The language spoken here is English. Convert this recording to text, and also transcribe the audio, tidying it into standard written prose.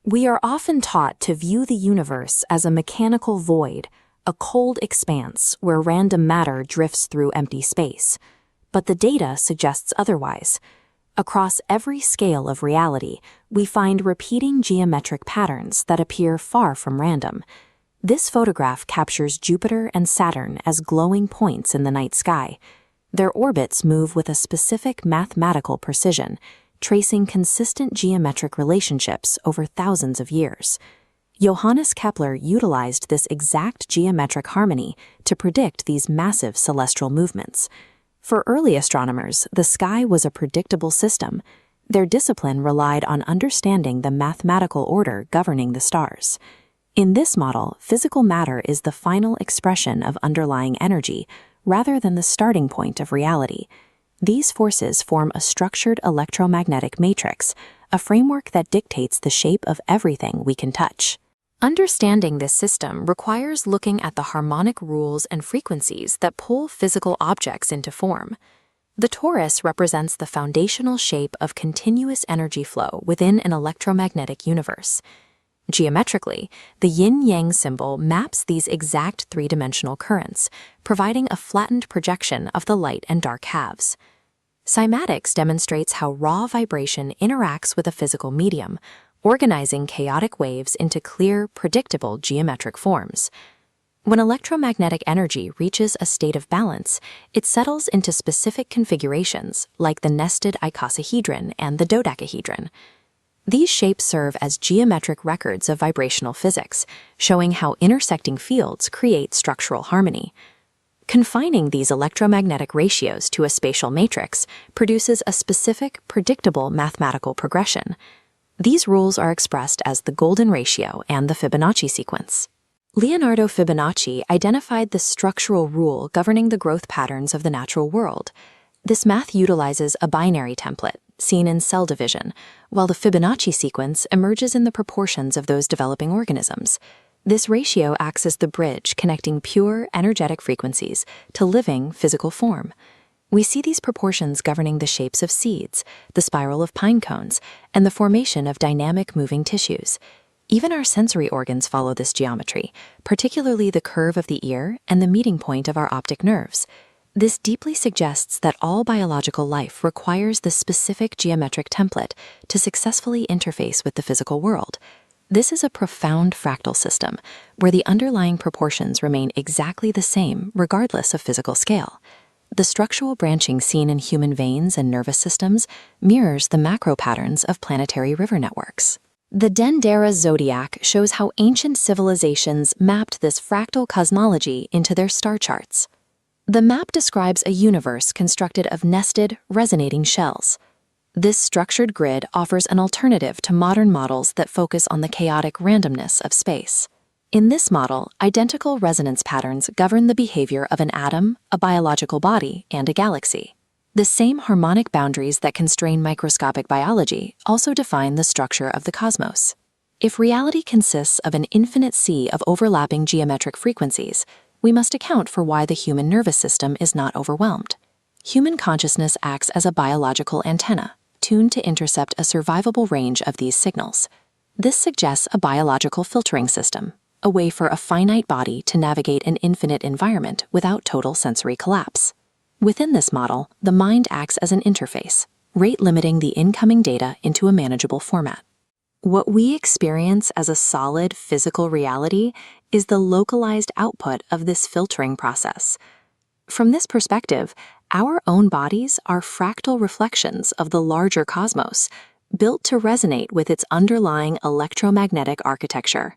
We are often taught to view the universe as a mechanical void, a cold expanse where random matter drifts through empty space. But the data suggests otherwise. Across every scale of reality, we find repeating geometric patterns that appear far from random. This photograph captures Jupiter and Saturn as glowing points in the night sky. Their orbits move with a specific mathematical precision, tracing consistent geometric relationships over thousands of years. Johannes Kepler utilized this exact geometric harmony to predict these massive celestial movements. For early astronomers, the sky was a predictable system. Their discipline relied on understanding the mathematical order governing the stars. In this model, physical matter is the final expression of underlying energy, rather than the starting point of reality. These forces form a structured electromagnetic matrix, a framework that dictates the shape of everything we can touch. Understanding this system requires looking at the harmonic rules and frequencies that pull physical objects into form. The torus represents the foundational shape of continuous energy flow within an electromagnetic universe. Geometrically, the yin-yang symbol maps these exact three-dimensional currents, providing a flattened projection of the light and dark halves. Cymatics demonstrates how raw vibration interacts with a physical medium, organizing chaotic waves into clear, predictable geometric forms. When electromagnetic energy reaches a state of balance, it settles into specific configurations, like the nested icosahedron and the dodecahedron. These shapes serve as geometric records of vibrational physics, showing how intersecting fields create structural harmony. Confining these electromagnetic ratios to a spatial matrix produces a specific, predictable mathematical progression. These rules are expressed as the golden ratio and the Fibonacci sequence. Leonardo Fibonacci identified the structural rule governing the growth patterns of the natural world. This math utilizes a binary template, seen in cell division, while the Fibonacci sequence emerges in the proportions of those developing organisms. This ratio acts as the bridge connecting pure, energetic frequencies to living, physical form. We see these proportions governing the shapes of seeds, the spiral of pine cones, and the formation of dynamic moving tissues. Even our sensory organs follow this geometry, particularly the curve of the ear and the meeting point of our optic nerves. This deeply suggests that all biological life requires this specific geometric template to successfully interface with the physical world. This is a profound fractal system, where the underlying proportions remain exactly the same regardless of physical scale. The structural branching seen in human veins and nervous systems mirrors the macro patterns of planetary river networks. The Dendera zodiac shows how ancient civilizations mapped this fractal cosmology into their star charts. The map describes a universe constructed of nested, resonating shells. This structured grid offers an alternative to modern models that focus on the chaotic randomness of space. In this model, identical resonance patterns govern the behavior of an atom, a biological body, and a galaxy. The same harmonic boundaries that constrain microscopic biology also define the structure of the cosmos. If reality consists of an infinite sea of overlapping geometric frequencies, we must account for why the human nervous system is not overwhelmed. Human consciousness acts as a biological antenna, tuned to intercept a survivable range of these signals. This suggests a biological filtering system, a way for a finite body to navigate an infinite environment without total sensory collapse. Within this model, the mind acts as an interface, rate-limiting the incoming data into a manageable format. What we experience as a solid physical reality is the localized output of this filtering process. From this perspective, our own bodies are fractal reflections of the larger cosmos, built to resonate with its underlying electromagnetic architecture.